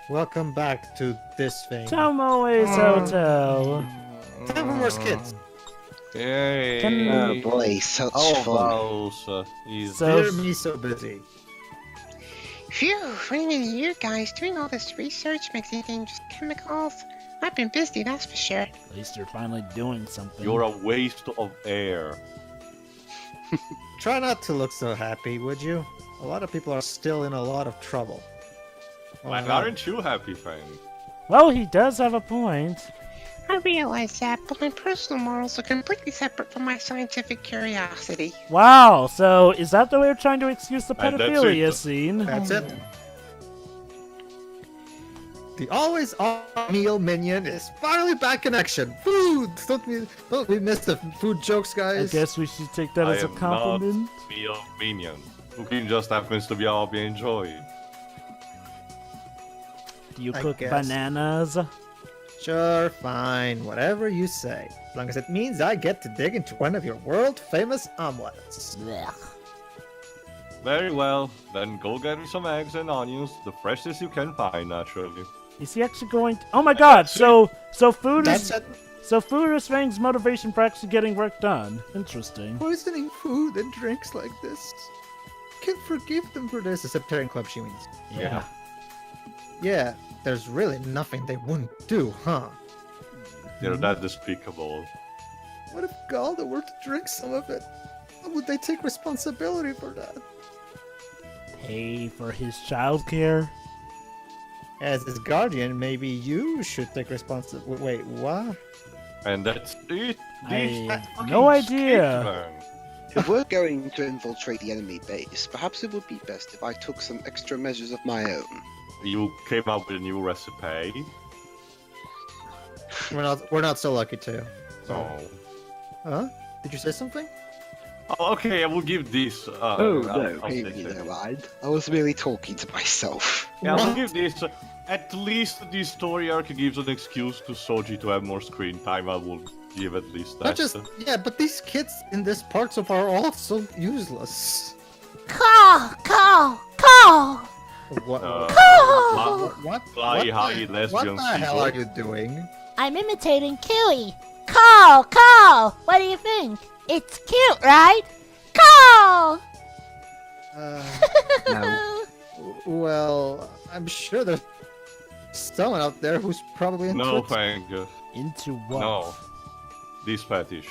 Welcome back to this thing. Tomoe's Hotel. Time for more skits. Yay! Oh boy, such fun. He's Dear me, so busy. Phew, running in you guys doing all this research, mixing dangerous chemicals. I've been busy, that's for sure. At least you're finally doing something. You're a waste of air. Try not to look so happy, would you? A lot of people are still in a lot of trouble. Why aren't you happy, friend? Well, he does have a point. I realize that, but my personal morals are completely separate from my scientific curiosity. Wow, so is that the way you're trying to excuse the And that's pedophilia it. scene? That's it. The always on meal minion is finally back in action. Food! Don't we miss the food jokes, I guys? guess we should take that I as a am compliment. not meal minion. Cooking just happens to be all we enjoy. Do you I cook guess. bananas? Sure, fine, whatever you say. As long as it means I get to dig into one of your world-famous omelets. Blech. Very well, then go get me some eggs and onions, the freshest you can find, naturally. Is he actually going to... Oh my god, so food That's is... it. So food is Fang's motivation for actually getting work done. Interesting. Poisoning food and drinks like this. Can't forgive them for this. The Speterion Club, she means. Yeah. Yeah, there's really nothing they wouldn't do, huh? They're that despicable. What if Galda were to drink some of it? How would they take responsibility for that? Pay for his childcare? As his guardian, maybe you should take responsibility. Wait, what? And that's it. I have no idea. If we're going to infiltrate the enemy base, perhaps it would be best if I took some extra measures of my own. You came up with a new recipe. We're not so lucky to. Oh. Huh? Did you say something? Oh, okay, I will give this. Oh no, I'll maybe take it. never mind. I was merely talking to myself. Yeah, I will What? give this. At least the story arc gives an excuse to Soji to have more screen time. I will give at least that. Not just yeah, but these kids in this part so far are all so useless. Call! What? What? Fly What high the- lesbian What the hell are sequel. you doing? I'm imitating Kiwi. Call! What do you think? It's cute, right? Call! No. Well, I'm sure there's someone out there who's probably into No, it. thank you. Into what? No. This fetish.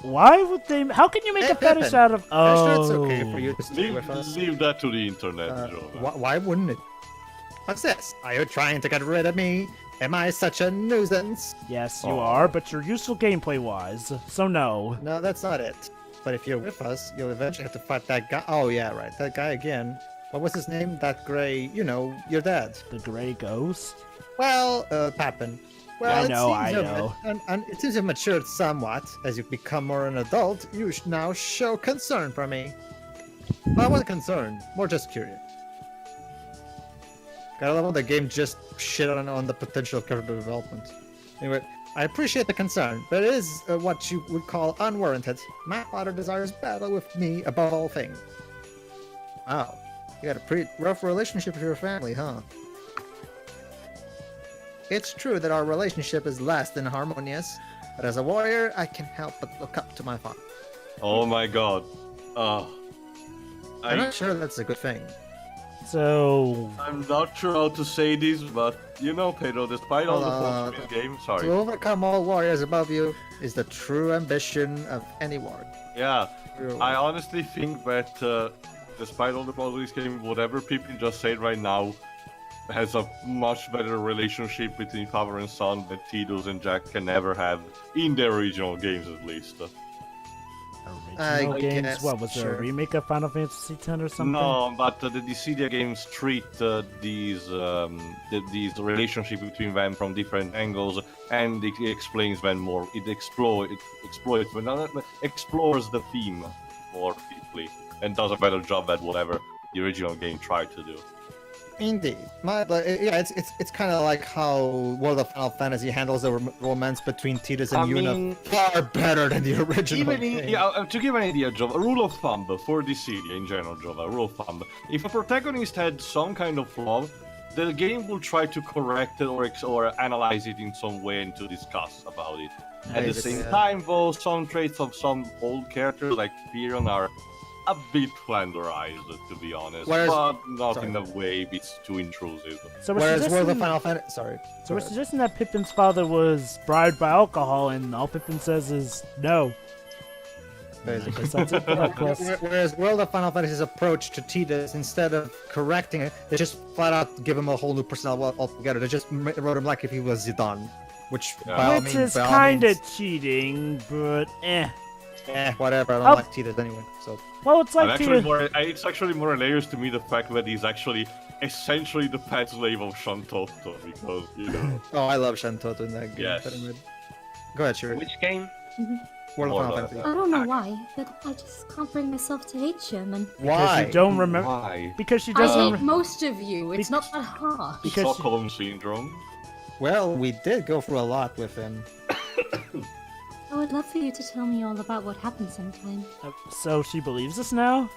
Why would they... How can you make Hey, a fetish Pippin. out of... I'm Oh. sure it's okay for you to stay with us. Leave that to the internet, Joe. Why wouldn't it? What's this? Are you trying to get rid of me? Am I such a nuisance? Yes, you Oh. are, but you're useful gameplay-wise, so no. No, that's not it. But if you're with us, you'll eventually have to fight that guy. Oh, yeah, right. That guy again. What was his name? That gray, you know, your dad. The Grey Ghost? Well, Pappin. Well, I it know, seems I you've- know. And it seems you've matured somewhat. As you become more an adult, you now show concern for me. Well, I wasn't concerned. More just curious. Gotta love when the game just shit on the potential of character development. Anyway, I appreciate the concern, but it is what you would call unwarranted. My father desires battle with me above all things. Wow, you got a pretty rough relationship with your family, huh? It's true that our relationship is less than harmonious, but as a warrior, I can't help but look up to my father. Oh my god. I'm not sure that's a good thing. So... I'm not sure how to say this, but you know, Pedro, despite all the Uh, faults in the game, sorry. To overcome all warriors above you is the true ambition of any warrior. Yeah, I honestly think that despite all the faults in this game, whatever people just said right now has a much better relationship between father and son that Tidus and Jack can never have in their original games, at least. Original I games? guess, What, was there sure. a remake of Final Fantasy X or something? No, but the Dissidia games treat these relationship between them from different angles, and it explains them more. It explores the theme more deeply, and does a better job at whatever the original game tried to do. Indeed, yeah, it's kind of like how World of Final Fantasy handles the romance between Tidus and I Yuna mean, far better than the original Even game. to give an idea, Jova, a rule of thumb for Dissidia in general, Jova, rule of thumb. If a protagonist had some kind of flaw, the game will try to correct it or analyze it in some way and to discuss about it. At the same time, though, some traits of some old characters like Speterion are a bit flanderized, to be honest, but not in a way it's too intrusive. So Whereas World of Final Fantasy... Sorry. So we're suggesting that Pippin's father was bribed by alcohol, and all Pippin says is no. Basically. That's it for that quest. Whereas World of Final Fantasy's approach to Tidus, instead of correcting it, they just flat out give him a whole new personality altogether. They just wrote him like if he was Zidane, which Which is kind of cheating, but whatever. I don't like Tidus anyway. So. Well, it's like it's actually more hilarious to me the fact that he's actually essentially the pet slave of Shantoto, because you know. Oh, I love Shantoto in that game. Yes. Go ahead, Shuri. Which game? World of Final Fantasy. I don't know why, but I just can't bring myself to hate Sherman. Why? Because you don't remember. Why? Because she I doesn't. hate most of you. It's not that hard. Because Stockholm syndrome. Well, we did go through a lot with him. I would love for you to tell me all about what happened sometime. So she believes us now?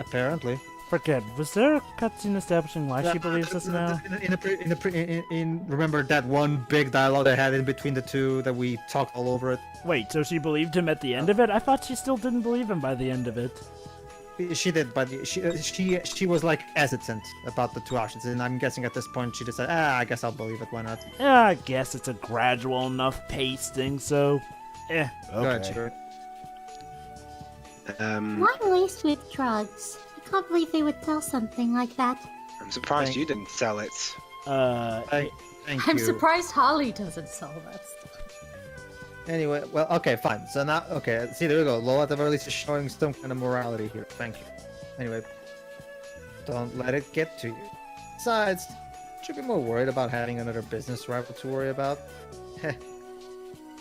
Apparently. Forget. Was there a cutscene establishing why she believes us now? Remember that one big dialogue they had in between the two that we talked all over it? Wait, so she believed him at the end of it? I thought she still didn't believe him by the end of it. She did, but she was like hesitant about the two options, and I'm guessing at this point she decided, I guess I'll believe it. Why not? Yeah, I guess it's a gradual enough pace thing, so Go ahead, Shuri. I'm laced with drugs. I can't believe they would tell something like that. I'm surprised you didn't sell it. Thank I'm you. surprised Harley doesn't sell that stuff. Anyway, well, okay, fine. So now, okay, see, there we go. Lola at the very least is showing some kind of morality here. Thank you. Anyway, don't let it get to you. Besides, should be more worried about having another business rival to worry about.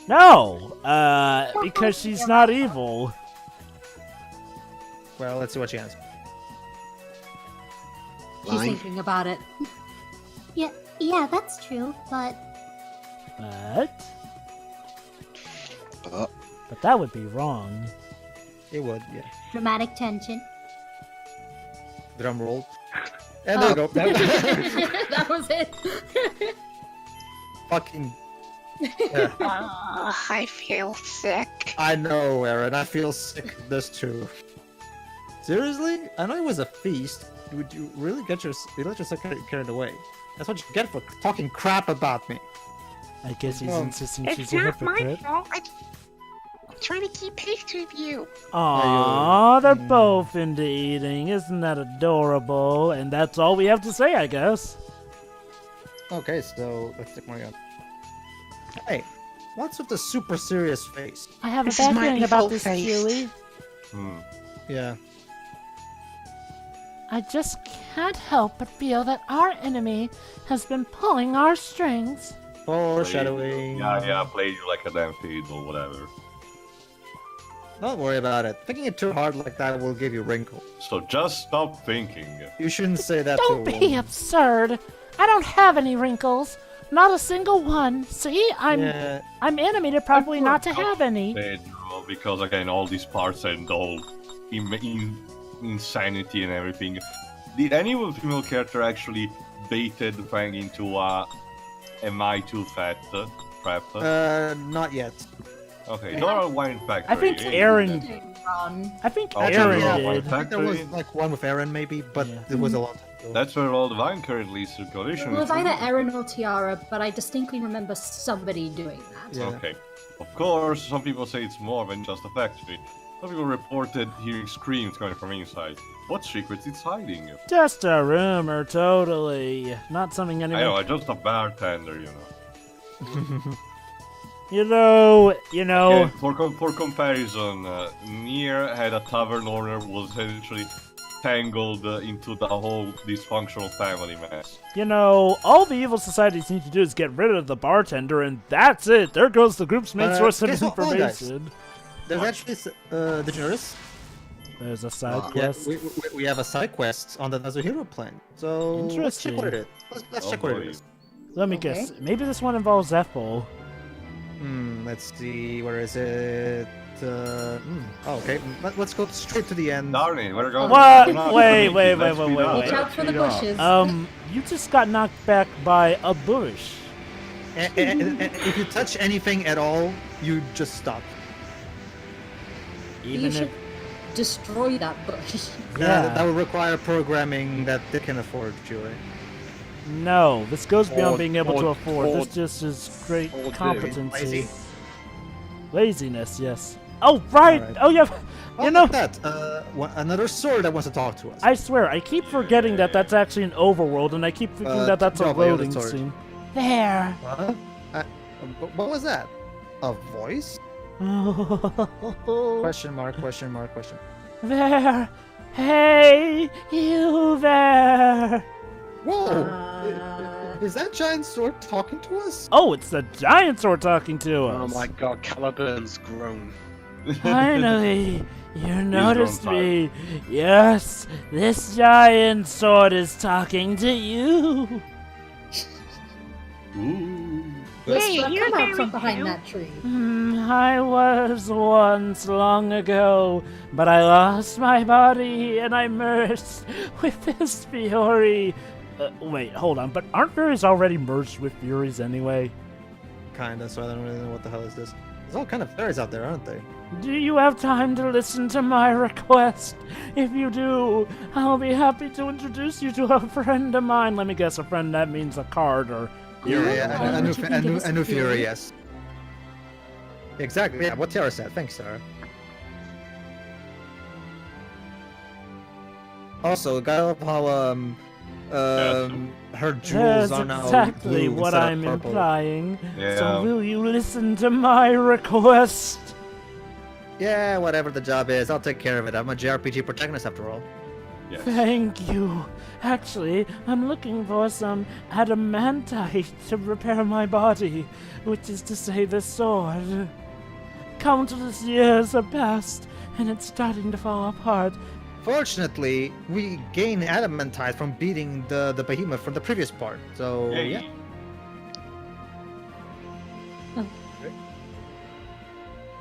no, because she's not evil. Well, let's see what she has. She's thinking about it. Yeah, that's true, but... But that would be wrong. It would, yeah. Dramatic tension. Drum roll. And there you go. That was it. Fucking. Yeah. Oh, I feel sick. I know, Aaron. I feel sick. This too. Seriously? I know it was a feast. Would you really let yourself carried away? That's what you get for talking crap about me. I guess he's insisting It's she's a not my hypocrite. fault. I'm trying to keep pace with you. Aww, they're both into eating. Isn't that adorable? And that's all we have to say, I guess. Okay, so let's take my gun. Hey, what's with the super serious face? I have This a is bad my feeling about default this, face. Julie. Yeah. I just can't help but feel that our enemy has been pulling our strings. Foreshadowing. Yeah, played you like a damn fiddle, whatever. Don't worry about it. Thinking it too hard like that will give you wrinkles. So just stop thinking. You shouldn't say that Don't to a be woman. absurd. I don't have any wrinkles. Not a single one. See, I'm animated probably not to have any. Pedro, because again, all these parts and all insanity and everything. Did any female character actually baited Fang into am I too fat trap? Not yet. Okay, not a wine factory. I think eh? Aaron. Run. I think Oh, Aaron yeah, did. wine I think there was factory. like one with Aaron maybe, but Yeah. it was a long time ago. That's where all the wine currently is circulation. It was either Aaron or Tiara, but I distinctly remember somebody doing that. Yeah. Okay. Of course, some people say it's more than just a factory. Some people reported hearing screams coming from inside. What secrets it's hiding? Just a rumor, totally. Not something I know, anyone. I'm just a bartender, you know. You know. Okay, for comparison, Nier had a tavern owner who was essentially tangled into the whole dysfunctional family mess. You know, all the evil societies need to do is get rid of the bartender, and that's it. There goes the group's main source of guess what, hold on, guys. information. There's actually the generous. There's a side Yeah, quest. we have a side quest on the Nazuhiro plane. So let's check what it is. Let's Oh check what boy. it is. Let me guess. Maybe this one involves Ethel. Let's see. Where is it? Okay. Let's go straight to the end. Darn it, we're going. What? we're not Wait, gonna wait, make it. wait, Let's wait, speed up. Watch out for the Let's speed up. bushes. You just got knocked back by a bush. And if you touch anything at all, you just stop. You Even should if destroy that bush. That would require programming that they can afford, Julie. no, this goes beyond being able to or- afford. or- This just is great or competency. lazy. Laziness, yes. Oh, right. Alright. Oh, yeah. Oh, You know, look at that. Another sword that wants to talk to us. I swear, I keep forgetting that that's actually an overworld, and I keep thinking that that's a Bravo, you're the loading sword. scene. There. Huh? What was that? A voice? Question mark, question mark, question. There. Hey, you there. Whoa! Is that giant sword talking to us? Oh, it's the giant sword talking to us. Oh my god, Caliburn's grown. Finally, you noticed me. Yes, this giant sword is talking to you. Ooh. Let's Hey, you're come out very from behind cute. that tree. I was once long ago, but I lost my body and I merged with this fury. Wait, hold on. But aren't fairies already merged with furies anyway? Kinda, so I don't really know what the hell is this. There's all kind of fairies out there, aren't they? Do you have time to listen to my request? If you do, I'll be happy to introduce you to a friend of mine. Let me guess, a friend that means a card or... Yeah, Would you give us a new a fury, fury? yes. Exactly, yeah, what Tara said. Thanks, Sarah. Also, I love how, her jewels That's are now exactly blue what instead of I'm purple. implying. Yeah. So will you listen to my request? Yeah, whatever the job is, I'll take care of it. I'm a JRPG protagonist after all. Yes. Thank you. Actually, I'm looking for some adamantite to repair my body, which is to say the sword. Countless years have passed, and it's starting to fall apart. Fortunately, we gain adamantite from beating the behemoth from the previous part, so Yay. yeah.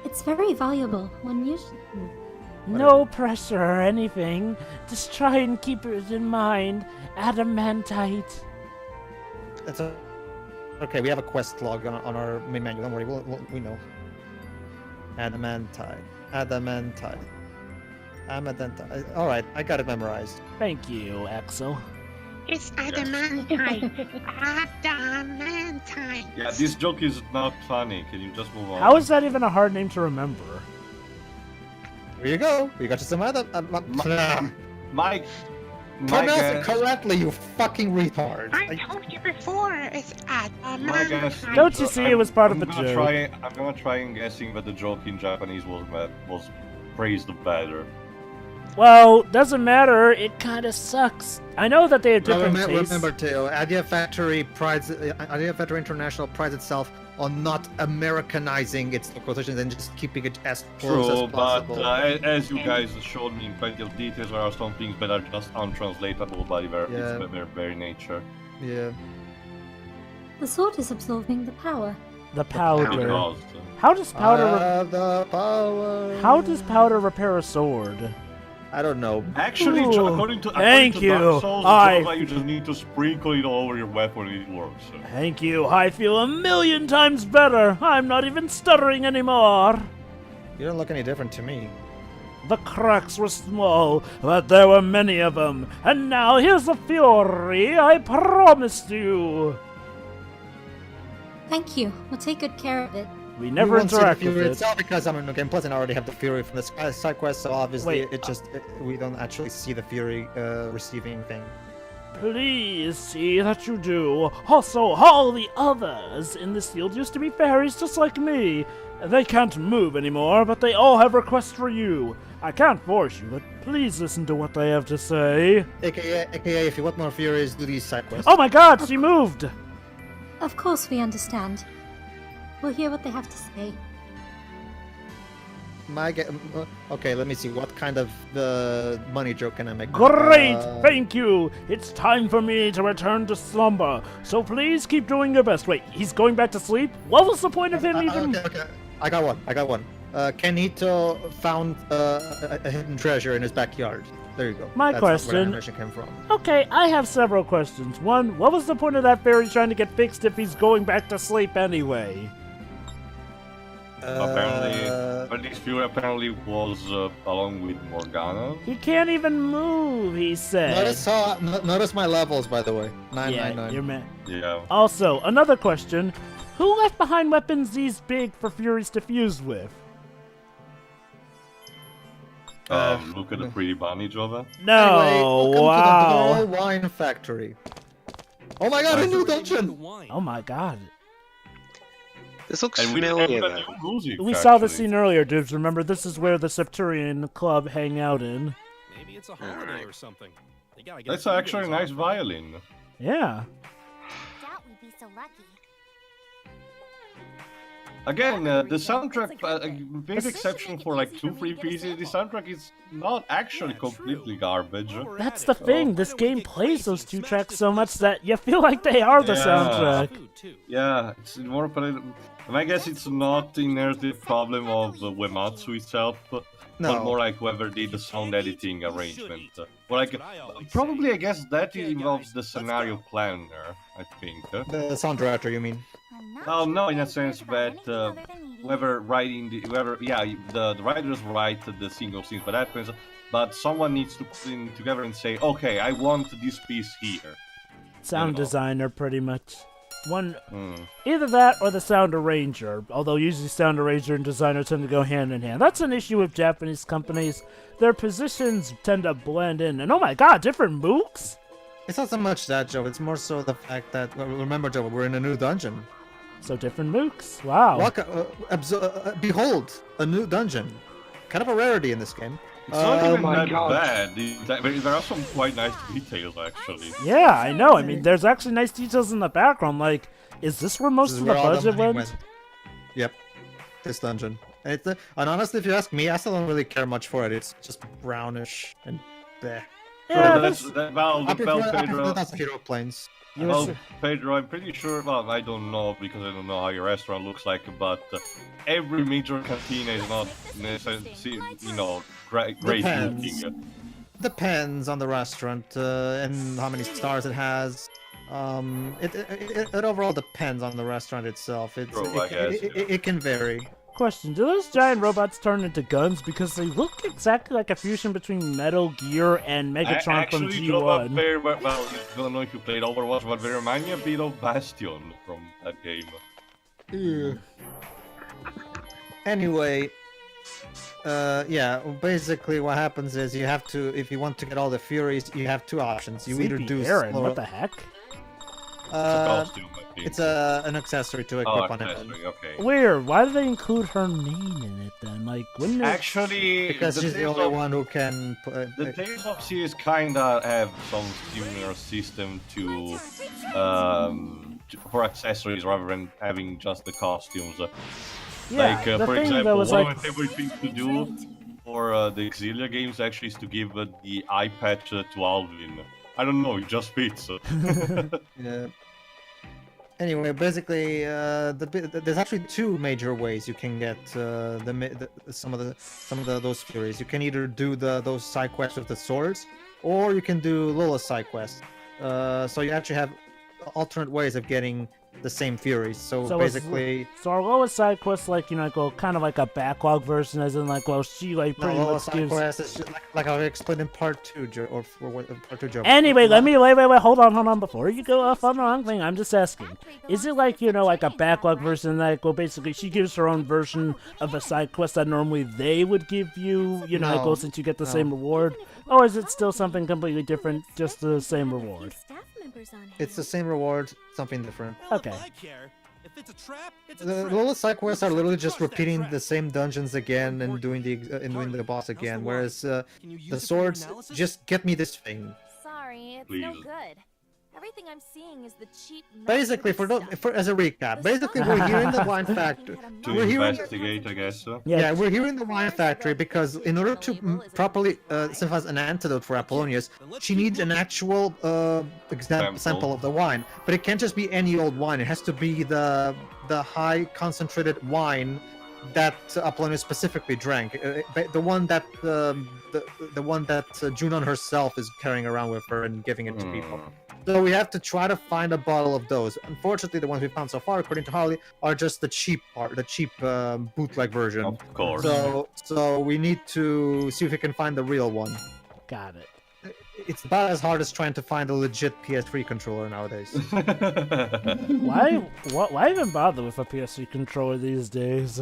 It's very valuable. When you No pressure or anything. Just try and keep it in mind. Adamantite. That's okay, we have a quest log on our main menu, don't worry, we know. Adamantite. Alright, I got it memorized. Thank you, Axel. It's adamantite. Adamantite. Yeah, this joke is not funny. Can you just move on? How is that even a hard name to remember? Here you go, we got you some Mike. Pronounce it correctly, you fucking retard. I told you before, it's adamantite. Don't you see it was part of the I'm gonna joke? I'm gonna try and guessing that the joke in Japanese was phrased better. Well, doesn't matter. It kind of sucks. I know that they have Now, different tastes. remember too, Idea Factory International prides itself on not Americanizing its quotations and just keeping it as close True, as but possible. as you guys showed me in plenty of details, there are some things that are just untranslatable by their very nature. Yeah. the sword is absorbing the power. The powder. Because, How does powder? The power. How does powder repair a sword? I don't know. actually, Ooh, according to thank Dark Souls, you. it feels like you just need to sprinkle it all over your weapon and it works. So. Thank you. I feel 1,000,000 times better. I'm not even stuttering anymore. You don't look any different to me. The cracks were small, but there were many of them. And now here's the fury I promised you. Thank you. We'll take good care of it. We never We won't see the interact with Fury it. itself because I'm in the game. Plus, I already have the Fury from the side quest, so obviously Wait, we don't actually see the Fury receiving thing. Please see that you do. Also, all the others in this field used to be fairies just like me. They can't move anymore, but they all have requests for you. I can't force you, but please listen to what they have to say. AKA, if you want more Furies, do these side quests. Oh my god, she moved! Of course we understand. We'll hear what they have to say. Okay, let me see. What kind of money joke can I make? Great, thank you. It's time for me to return to slumber. So please keep doing your best. Wait, he's going back to sleep? What was the point of him even? Okay. I got one. Kenito found a hidden treasure in his backyard. There you go. My That's where question- the animation came from. Okay, I have several questions. One, what was the point of that fairy trying to get fixed if he's going back to sleep anyway? Apparently, this Fury apparently was along with Morgana. He can't even move, he said. Notice my levels, by the way. 999. You're man. Yeah. Also, another question. Who left behind weapons these big for Furies to fuse with? Look at the pretty bunny, Jova. No, Anyway, welcome wow. to the Dull Wine Factory. Oh my god, a new dungeon! Oh my god. This looks And we familiar. didn't have though. a new music, We saw the actually. scene earlier, dudes. Remember, this is where the Speterion Club hang out in. Maybe it's a holiday or something. They gotta get That's a few actually a days nice off. violin. Yeah. Doubt we'd be so lucky. Again, the soundtrack, a big exception for like 2-3 pieces, the soundtrack is not actually completely garbage. That's the thing. This game plays those two tracks so much that you feel like they are the Yeah. soundtrack. Food, too. Yeah, it's more political. And I guess it's not inherently a problem of the Uematsu itself, but No. more like whoever did the sound editing arrangement. Well, like, probably I guess that involves the scenario planner, I think. The sound director, you mean? I'm not Well, sure no, if in a I've sense, heard about but anything other than eating. whoever writing the writers write the single scenes, but that means, but someone needs to put in together and say, okay, I want this piece here. Sound You know. designer, pretty much. One, Hmm. either that or the sound arranger. Although usually sound arranger and designer tend to go hand in hand. That's an issue with Japanese companies. Their positions tend to blend in. And oh my god, different mooks? It's not so much that, Joe. It's more so the fact that, well, remember, Joe, we're in a new dungeon. So different mooks. Wow. Behold, a new dungeon. Kind of a rarity in this game. It's not even my that God. bad. There are some quite nice details, actually. Yeah, I know. I mean, there's actually nice details in the background. Like, is this where most This of is the where all budget money went? Yep, this dungeon. And, and honestly, if you ask me, I still don't really care much for it. It's just brownish and bleh. Yeah, So that's, well, I prefer Pedro. that's hero planes. you Well, was- Pedro, I'm pretty sure. Well, I don't know because I don't know how your restaurant looks like, but every major cantina is not necessarily, great Depends. looking. Depends on the restaurant and how many stars it has. It overall depends on the restaurant itself. True, I guess, It can vary. Question: do those giant robots turn into guns because they look exactly like a fusion between Metal Gear and Megatron from Actually, Jova, G1? well, I don't know if you played Overwatch, but they remind me a bit of Bastion from that game. Anyway, yeah, basically what happens is you have to, if you want to get all the Furies, you have two options. You either Sleepy do Aaron, slow- what the heck? It's a costume, I think. it's an accessory to Oh, equip on it. accessory, okay. Weird. Why do they include her name in it then? Like, wouldn't it? Actually, Because she's the Tales only of- one who can. The Tales of series kinda have some similar system to for accessories rather than having just the costumes. yeah, Like, the for thing example, that was one like, of my favorite things to do for the Exilia games actually is to give the eye patch to Alvin. I don't know, it just fits. Yeah. Anyway, basically, there's actually two major ways you can get some of those Furies. You can either do those side quests with the swords, or you can do Lola's side quests. So you actually have alternate ways of getting the same Furies. So it's- basically, so our lowest side quest, like, kind of like a backlog version, as in like, well, she like no, pretty Lola's much side gives. quest is just like I explained in part 2, part 2 joke. Anyway, let me wait. Hold on. Before you go off on the wrong thing, I'm just asking: is it like like a backlog version? Like, well, basically, she gives her own version of a side quest that normally they would give you. No, go since you get the no. same reward, or is it still something completely different, just the same reward? It's the same reward, something different. Okay. I care. If it's a trap, it's a The trap. Lola side quests are literally just Trust that repeating trap. the same dungeons again and doing the boss again. Whereas Can you use the it for swords, analysis? just get me this thing. Sorry, it's no Please. good. Everything I'm seeing is the cheap. Basically, as a recap, basically we're here in the wine factory. to We're here in the- investigate, I guess. Yeah, we're here in the wine factory because in order to properly synthesize an antidote for Apollonius, she needs an actual sample of the wine. But it can't just be any old wine. It has to be the high concentrated wine that Apollonius specifically drank. The one that Junon herself is carrying around with her and giving it to people. So we have to try to find a bottle of those. Unfortunately, the ones we found so far, according to Harley, are just the cheap bootleg version. Of course. So we need to see if we can find the real one. Got it. It's about as hard as trying to find a legit PS3 controller nowadays. Why even bother with a PS3 controller these days?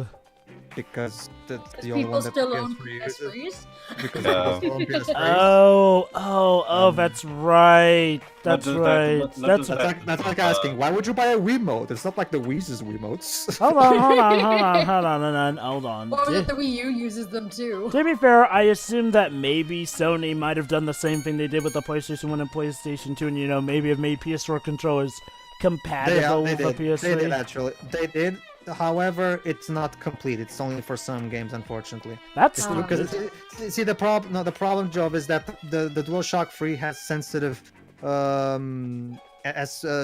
Because that's the only one that PS3 uses. Because people still own PS3s. Oh, that's right. That's right. That's like asking, why would you buy a Wiimote? It's not like the Wii's Wiimotes. Hold on. Or that the Wii U uses them too. To be fair, I assume that maybe Sony might have done the same thing they did with the PlayStation 1 and PlayStation 2, and maybe have made PS4 controllers compatible with the PS3. They did, actually. They did. However, it's not complete. It's only for some games, unfortunately. That's because see the problem. No, the problem, Job, is that the DualShock 3 has sensitive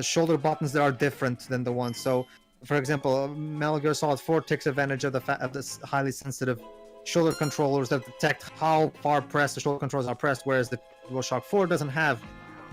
shoulder buttons that are different than the ones. So, for example, Metal Gear Solid 4 takes advantage of this highly sensitive shoulder controllers that detect how far pressed the shoulder controllers are pressed, whereas the DualShock 4 doesn't have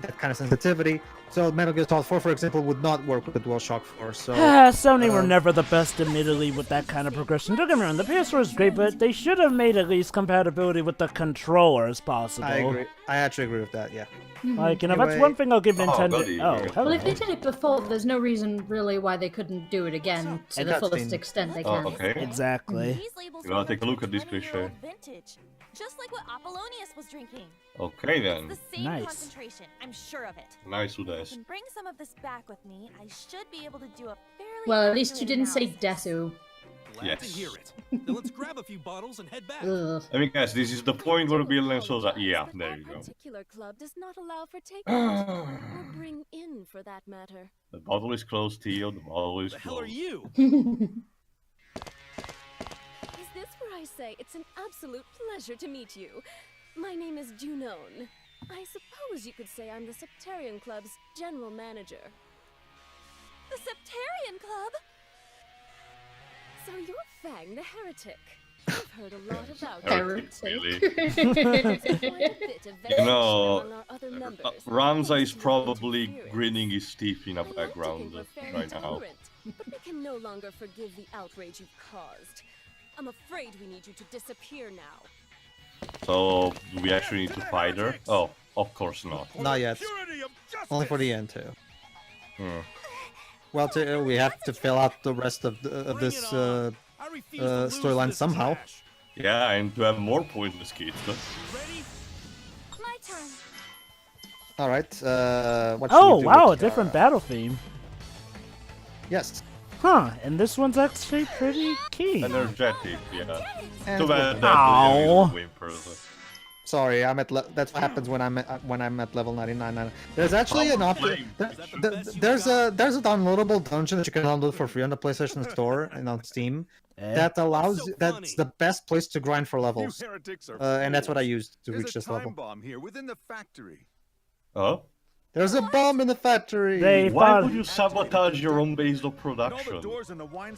that kind of sensitivity. So Metal Gear Solid 4, for example, would not work with the DualShock 4. So Sony were never the best, admittedly, with that kind of progression. Don't get me wrong, the PS4 is great, but they should have made at least compatibility with the controllers possible. I agree. I actually agree with that. Yeah. Like, that's one thing I'll give Nintendo. Well, if they did it before, there's no reason really why they couldn't do it again to the fullest extent they can. Okay. Exactly. You gotta take a look at this cliché. Just like what Apollonius was drinking. Okay then. It's the same Nice. concentration. I'm sure of it. Nice, If I Udes. can bring some of this back with me, I should be able to do a fairly. Well, at least you accurate didn't say analysis. Desu. Glad Yes. to hear it. Then let's grab a few bottles and head back. Ugh. I mean, guys, this is the point where Bill shows that. Yeah, But there that you go. particular club does not allow for takeout, or bring in, for that matter. The bottle is closed, Theo. The bottle is The hell are closed. you? Is this where I say it's an absolute pleasure to meet you? My name is Junon. I suppose you could say I'm the Speterion Club's general manager. The Speterion Club? So you're Fang the Heretic. I've heard a lot about you. Heretic, really. There's quite a bit of You know, variation among our other members. Ramza is Thanks to your probably experience. grinning his teeth in I the like to background think we're fairly right now. tolerant, but we can no longer forgive the outrage you've caused. I'm afraid we need you to disappear now. So, do we actually need to fight her? Oh, of course not. Not yet. Only for the end too. Hmm. Well, we have to fill out the rest of this storyline somehow. Yeah, and to have more pointless kids. My turn. All right. What should Oh, we do wow, a with, different battle theme. Yes. Huh, and this one's actually pretty key. Energetic, yeah. And Too bad Ow. that whimpers. Sorry, that's what happens when I'm at level 99. There's actually an option. There's a downloadable dungeon that you can download for free on the PlayStation Store and on Steam that allows. That's the best place to grind for levels, and that's what I used to reach this level. Bomb here within the factory. Oh? There's a bomb in the factory. Why would you sabotage your own base of production?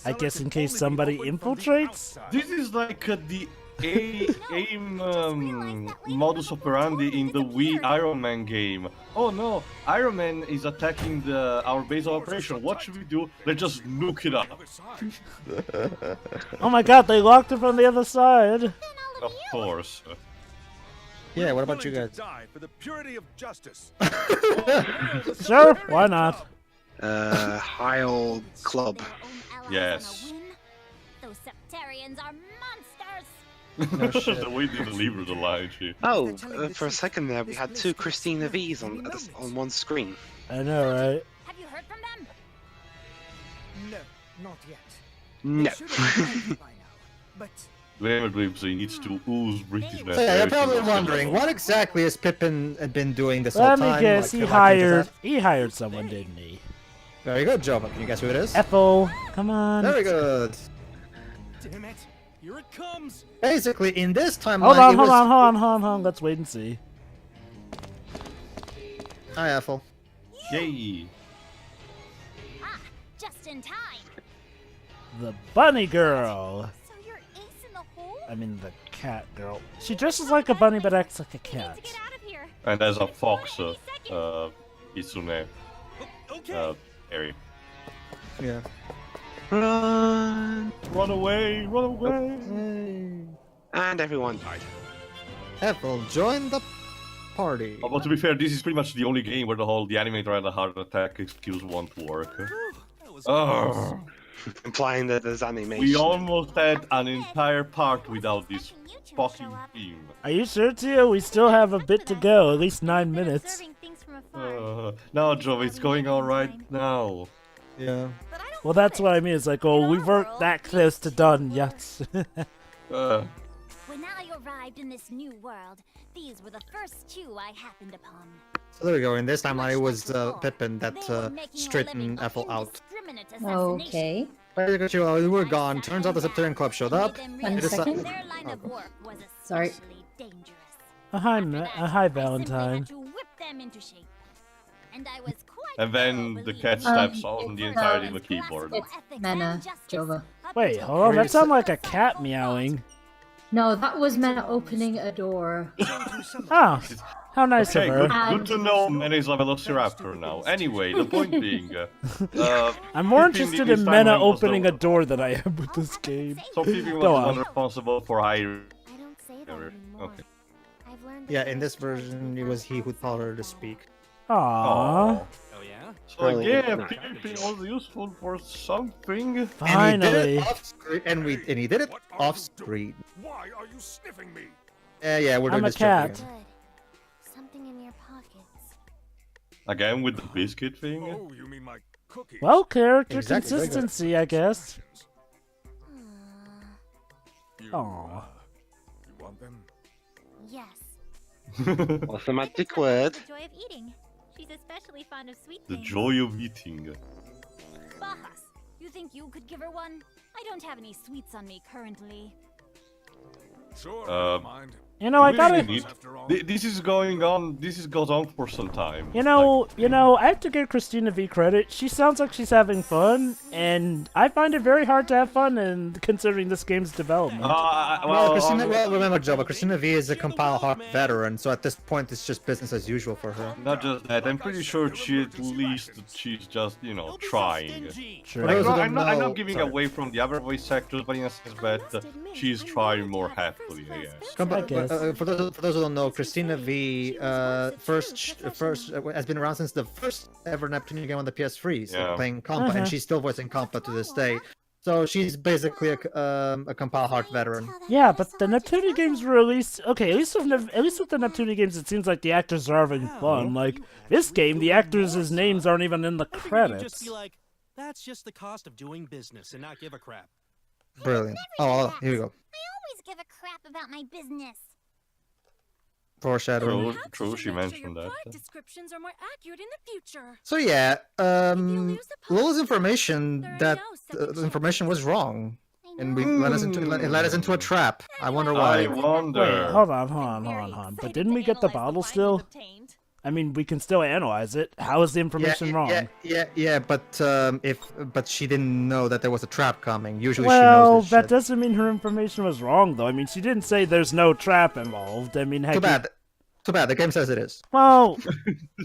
I guess in case somebody infiltrates? This is like the aim modus operandi in the Wii Iron Man game. Oh no, Iron Man is attacking our base of operation. What should we do? Let's just nuke it up. Oh my god, they locked it from the other side. Of course. Yeah, what about you guys? Die for the purity of justice. Sure, why not? Heil Club. Yes. Those Speterions are monsters. No shit. The way they delivered the line, she. Oh, for a second there, we had two Christina V's on one screen. I know, right? Have you heard from them? No, not yet. No. But Whoever believes he needs to ooze Britishness. So yeah, you're probably wondering what exactly has Pippin been doing this whole Let time? me guess, Like, he hired someone, didn't he? Very good, Jova. Can you guess who it is? Ethel, come on. Very good. Damn it! Here it comes. Basically, in this timeline, Hold on. Let's wait and see. Hi, Ethel. Yay! Ah, just in time. The bunny girl. So I mean the cat girl. She dresses like a bunny but acts like a cat. And as a fox, Izune, Eri. Yeah. Run! Run away! Run away! And everyone died. Ethel, join the party. Oh, but to be fair, this is pretty much the only game where the animator and the heart attack excuse won't work. Oh. Implying that there's animation. We almost had an entire part without this fucking theme. Are you sure, Tio? We still have a bit to go, at least 9 minutes. No, Joe, it's going on right now. Yeah. Well, that's what I mean. It's like, oh, we weren't that close to done yet. When I arrived in this new world, these were the first two I happened upon. So there we go. In this timeline, it was Pippin that straightened Ethel out. Okay. While we were gone, turns out the Speterion Club showed up. 1 second. Sorry. Hi, Valentine. And then the cat steps on the entirety of the keyboard. It's Mena, Jova. Wait, hold on. That sounded like a cat meowing. No, that was Mena opening a door. Oh, how nice Okay, of her. good to know Mena is a Velociraptor now. Anyway, the point being... I'm more Pippin interested this in time Mena was the- opening a door than I am with this game. So Pippin was Go the on. one responsible for hiring... Okay. Yeah, in this version, it was he who taught her to speak. Aww. Oh yeah? So yeah, Pippin was useful for something. Finally. And he did it off screen. Why are you sniffing me? Yeah, we're doing I'm a this joke cat. again. Something in your pockets. Again with the biscuit thing. Oh, you mean my cookies? Well, character Exactly, consistency, I guess. You, Aww. you want them? Yes. What's the magic word? The joy of eating. She's especially fond of sweet The things. joy of eating. Bajas, you think you could give her one? I don't have any sweets on me currently. Sure, Uh, never mind. You know, I We gotta... really need- This is going on. This goes on for some time. You know, I have to give Christina V credit. She sounds like she's having fun, and I find it very hard to have fun in considering this game's development. Well, remember, Joe, but Christina V is a Compile Hawk veteran, so at this point it's just business as usual for her. Not just that, I'm pretty sure she's just, trying. Sure. Like, those who I'm don't not know- giving sorry. away from the other voice actors, but in a sense that she's trying more happily, I guess. I guess. For those who don't know, Christina V first has been around since the first ever Neptunian game on the PS3, so Yeah. playing Compa, and she's still voicing Compa to this day. So she's basically a Compile Hawk veteran. Yeah, but the Neptunia games were released. Okay, at least with the Neptunia games, it seems like the actors are having fun. Like this game, the actors' names aren't even in the I figured you'd credits. just be like, that's just the cost of doing business and not give a crap. Brilliant. Oh, here we go. I always give a crap about my business. Foreshadowing. True, she mentioned that. Descriptions are more accurate in the future. So yeah, Lola's information that the information was wrong, and it led us into a trap. I wonder why. I wonder. Wait, hold on. But didn't we get the bottle still? I mean, we can still analyze it. How is the information wrong? Yeah, but she didn't know that there was a trap coming. Usually Well, she knows this that shit. doesn't mean her information was wrong, though. I mean, she didn't say there's no trap involved. I mean, heck, Too bad. The game says it is. Well,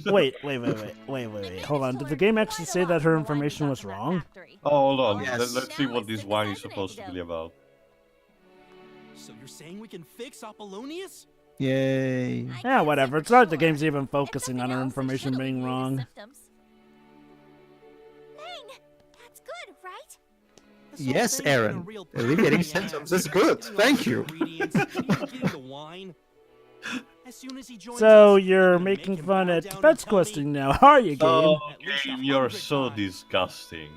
wait. Hold on. Did the game actually say that her information was wrong? Oh, hold on. Yes. Let's see what this wine is supposed to be about. So you're saying we can fix Apollonius? Yay. Yeah, whatever. It's not like the game's even focusing on her information being wrong. Dang, that's good, right? This whole Yes, thing's been a Aaron. real Alleviating pain in the symptoms ass. is good. Thank you. Ingredients, getting the wine. As soon as he joins So us, you're we're gonna making make him fun bow at down Pets and tell me, Questing now, are you, game? Oh, At least game, 100 you're so times. disgusting.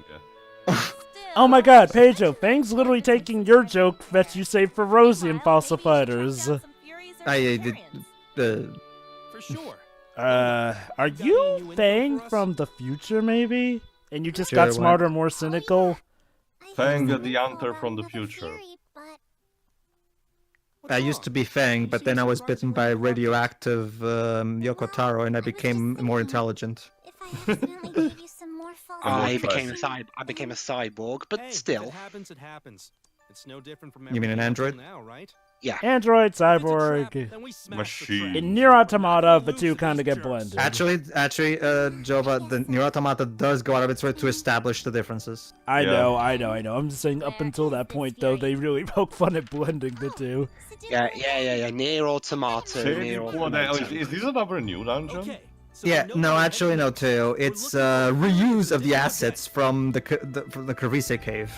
Oh my god, Pedro, Fang's literally taking your joke that you saved for Rosie and Fossil Fighters. I did. For sure. Are you Fang from the future, maybe? And you just Sure, got why- smarter, more cynical? Fang the hunter from the future. I used to be Fang, but then I was bitten by radioactive Yoko Taro, and I became more intelligent. If I accidentally gave you some more false I more became a cyborg, but Hey, still. If it happens, it happens. It's no different from You mean an everything android? now, right? Yeah. Android, If it's a trap, cyborg, then we smash the Machine. trap. in Nier Automata, We'll the two lose to kind of these get jerks. blended. Actually, Jova, the Nier Automata does go out of its way to establish the differences. I Yeah. know. I'm just saying, up until that point, though, they really poke fun at blending the two. Yeah. Nier Automata, Nier Automata. Is this another new dungeon? Okay. So Yeah, we know no, we're actually, no, heading Teo. east. We're It's looking for reuse of the Okay. assets from the Kervise cave.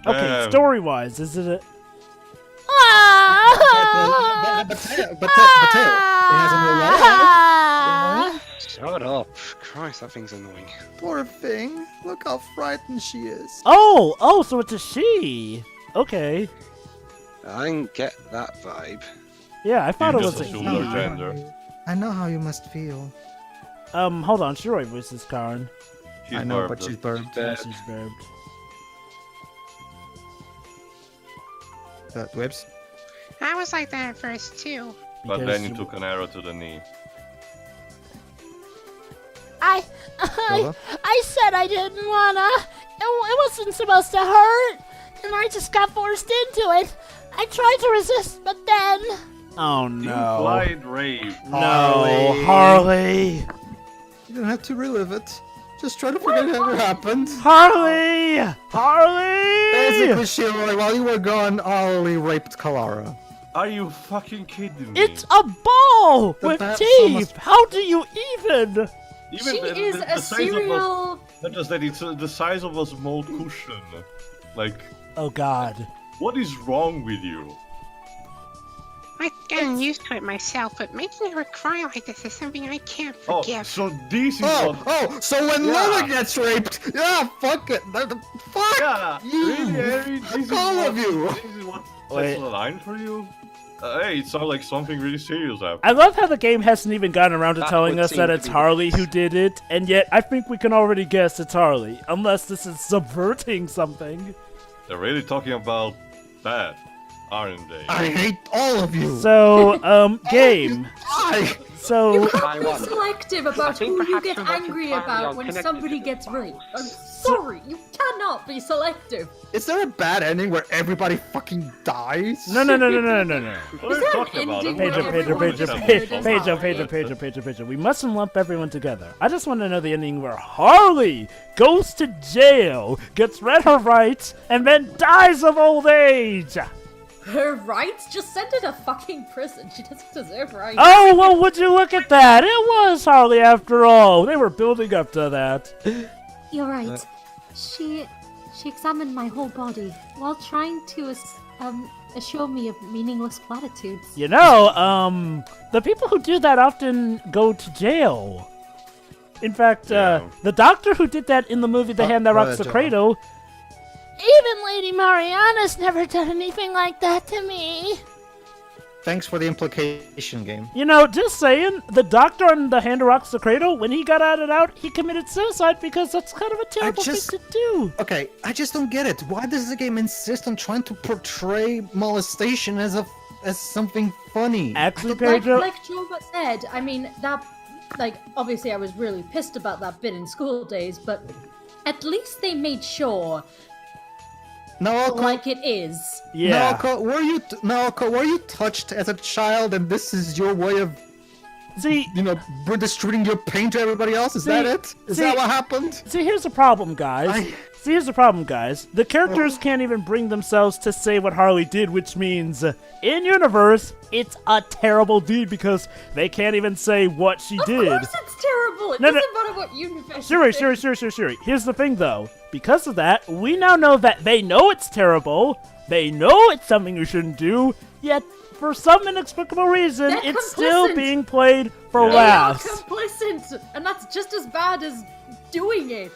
Okay, story-wise, is it a... But Teo, it has a new layout. Shut up. Christ, that thing's annoying. Poor thing. Look how frightened she is. Oh, so it's a she. Okay. I didn't get that vibe. Yeah, I thought You it was just a assumed he. her gender. I know how you must feel. Hold on, Shiroi voices Karen. She's I know, barbed. but she's burned. Yeah, she's barbed. Whips. I was like that at first too. But Because then you took an arrow to the knee. Jova? I said I didn't wanna. It wasn't supposed to hurt, and I just got forced into it. I tried to resist, but then... Oh no. Implied rape. No, Harley. You don't have to relive it. Just try to forget it ever happened. Harley! Basically, Shiroi, while you were gone, Harley raped Kalara. Are you fucking kidding me? It's a ball The with bat's teeth! almost- How do you even? Even She is a size of serial... not just that, it's the size of a small cushion. Like, Oh god. what is wrong with you? I'm getting used to it myself, but making her cry like this is something I can't Oh, forgive. so this is Oh, what... so when Yeah. Lola gets raped, yeah, fuck it. Fuck Yeah, you. really, Harry? This is all what, of you. This is what Wait. sets the line for you? Hey, it sounds like something really serious happened. I love how the game hasn't even gotten around to That telling would us seem that to it's be the Harley case. who did it, and yet I think we can already guess it's Harley, unless this is subverting something. They're really talking about that, aren't they? I hate all of you. So, game. I. So, You can't I be won. selective about think who you perhaps get we're not angry entirely about when unconnected somebody to gets this raped. I'm sorry, you cannot be selective. Is there a bad ending where everybody fucking dies? no. What are you there talking an about? ending I'm where not everyone sure. just Pedro. We mustn't lump everyone together. I just want to know the ending where Harley goes to jail, gets read her rights, and then dies of old age. Her rights? Just send her to fucking prison. She doesn't deserve rights. Oh, well, would you look at that? It was Harley after all. They were building up to that. You're right. She examined my whole body while trying to assure me of meaningless platitudes. You know, the people who do that often go to jail. In fact, Yeah. the doctor who did that in the movie The Hand That Rocks the Joe. Cradle, Even Lady Mariana's never done anything like that to me. Thanks for the implication, game. you know, just saying, the doctor on The Hand That Rocks the Cradle, when he got out, he committed suicide because that's kind of a terrible just- thing to do. Okay, I just don't get it. Why does the game insist on trying to portray molestation as something funny? Actually, Like Pedro, Jova said, I mean, that, obviously I was really pissed about that bit in school days, but at least they made sure, Naoko, like it is. yeah. Naoko, were you touched as a child, and this is your way of, See, distributing your pain to everybody else? Is that it? Is that what happened? See, here's the problem, guys. The characters can't even bring themselves to say what Harley did, which means, in universe, it's a terrible deed because they can't even say what she did. Of course it's terrible. It No, doesn't matter what universe. Siri. Here's the thing, though. Because of that, we now know that they know it's terrible. They know it's something you shouldn't do. Yet, for some inexplicable reason, They're it's still complicit. being played for Yeah. They are laughs. complicit, and that's just as bad as doing it.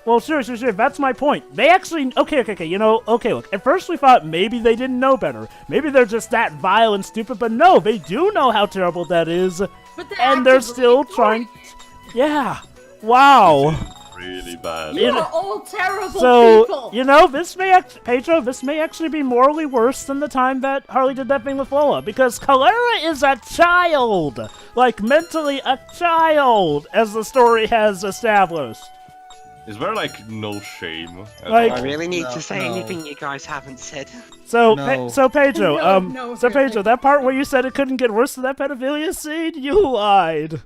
Well, sure. That's my point. They actually... Okay, look. At first we thought maybe they didn't know better. Maybe they're just that vile and stupid, but no, they do know how terrible that is. But And they're still trying... Yeah. Wow. Really bad. You are all terrible So, people. Pedro, this may actually be morally worse than the time that Harley did that thing with Lola, because Kalara is a child! Like, mentally a child, as the story has established. Is there like no shame? At Like- all? I really need No, to say no. anything you guys haven't said. So, No. so Pedro, No, so seriously. Pedro, that part where you said it couldn't get worse than that pedophilia scene, you lied.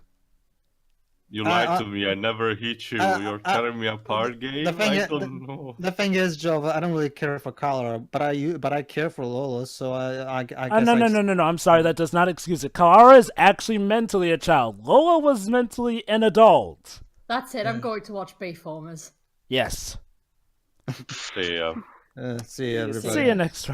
You lied to me. I never hit you. You're tearing me apart, game. I don't know. The thing is, Joe, I don't really care for Cholera, but I care for Lola, so I guess No, I'm sorry, that does not excuse it. Clara is actually mentally a child. Lola was mentally an adult. That's it. I'm going to watch Bayformers. Yes. See ya. See everybody. See you next round.